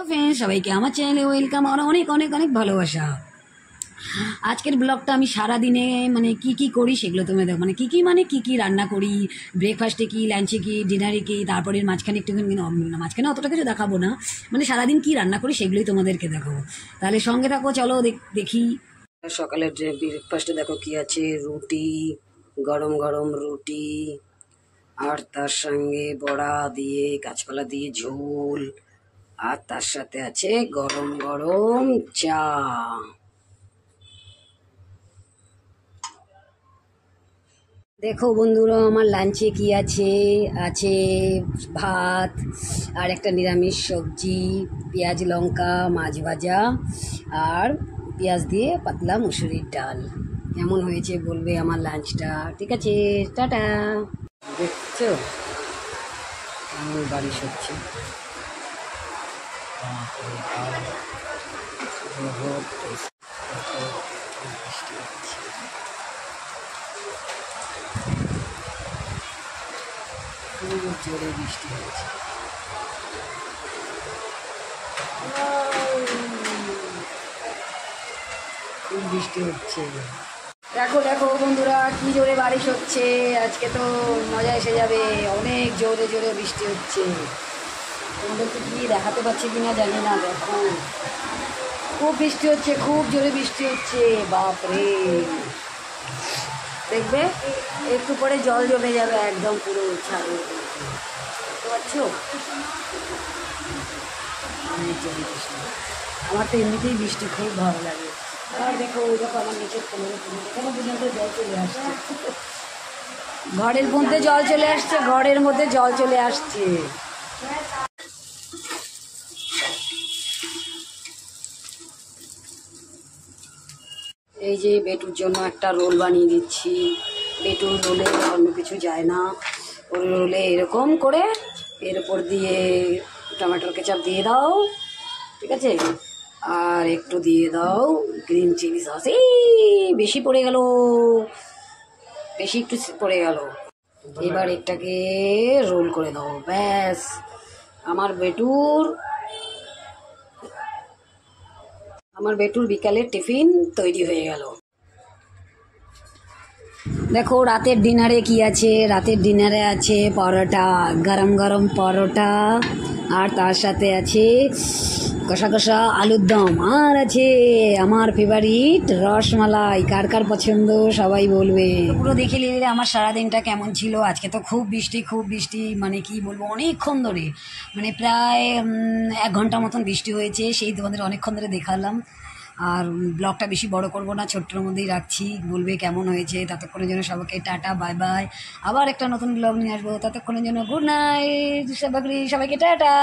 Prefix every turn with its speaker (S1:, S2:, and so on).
S1: Friends, সবাইকে আমার চ্যানেলে ওয়েলকাম আর অনেক অনেক অনেক ভালোবাসা। আজকের ব্লগটা আমি সারাদিনে মানে কি করি সেগুলো তোমরা দেখো, মানে কি রান্না করি, ব্রেকফাস্টে কি, লাঞ্চে কি, ডিনারে কি, তারপরে মাঝখানে একটুখানি মাঝখানে অতটা কিছু দেখাবো না, মানে সারাদিন কি রান্না করি সেগুলোই তোমাদেরকে দেখাবো। তাহলে সঙ্গে থাকো, চলো দেখি। সকালের ব্রেকফাস্টে দেখো কি আছে, রুটি, গরম গরম রুটি, আর তার সঙ্গে বড়া দিয়ে, কাঁচকলা দিয়ে ঝোল, আর তার সাথে আছে গরম গরম চা। দেখো বন্ধুরা, আমার লাঞ্চে কি আছে, আছে ভাত আর একটা নিরামিষ সবজি, পেঁয়াজ লঙ্কা মাছ ভাজা, আর পেঁয়াজ দিয়ে পাতলা মুসুরির ডাল। কেমন হয়েছে বলবে আমার লাঞ্চটা। ঠিক আছে, টাটা। দেখছো কেমন বারিশ হচ্ছে, খুব জোরে বৃষ্টি হচ্ছে। খুব বৃষ্টি হচ্ছে। দেখো দেখো বন্ধুরা, কি জোরে বারিশ হচ্ছে। আজকে তো মজা এসে যাবে, অনেক জোরে জোরে বৃষ্টি হচ্ছে। তোমাদেরকে কি দেখাতে পারছি কিনা জানি না। দেখো খুব বৃষ্টি হচ্ছে, খুব জোরে বৃষ্টি হচ্ছে, বাপরে। দেখবে একটু পরে জল জমে যাবে একদম পুরো ছাড়ো, বুঝতে পারছো? অনেক জোরে বৃষ্টি। আমার তো এমনিতেই বৃষ্টি খুব ভালো লাগে। আর দেখো ওই দেখো আমার নিচের এখানে পর্যন্ত জল চলে আসছে, ঘরের মধ্যে জল চলে আসছে, ঘরের মধ্যে জল চলে আসছে। এই যে বেটুর জন্য একটা রোল বানিয়ে দিচ্ছি। বেটুর রোলে অন্য কিছু যায় না, ওর রোলে এরকম করে এর উপর দিয়ে টমেটোর কেচাপ দিয়ে দাও, ঠিক আছে, আর একটু দিয়ে দাও গ্রিন চিলি সস। এই বেশি পড়ে গেল, বেশি একটু পড়ে গেল। এবার এটাকে রোল করে দাও, ব্যাস আমার বেটুর বিকালের টিফিন তৈরি হয়ে গেল। দেখো রাতের ডিনারে কি আছে, রাতের ডিনারে আছে পরোটা, গরম গরম পরোটা, আর তার সাথে আছে কষা কষা আলুর দম, আর আছে আমার ফেভারিট রসমালাই। কার কার পছন্দ সবাই বলবে। পুরো দেখে নিলে আমার সারাদিনটা কেমন ছিল। আজকে তো খুব বৃষ্টি, মানে কি বলবো, অনেকক্ষণ ধরে, মানে প্রায় 1 ঘন্টা মতন বৃষ্টি হয়েছে, সেই তোমাদের অনেকক্ষণ ধরে দেখালাম। আর ব্লগটা বেশি বড় করব না, ছোট্টর মধ্যেই রাখছি। বলবে কেমন হয়েছে। ততক্ষণের জন্য সবাইকে টাটা, বাই বাই। আবার একটা নতুন ব্লগ নিয়ে আসবো, ততক্ষণের জন্য গুড নাইট সবাইকে, টাটা।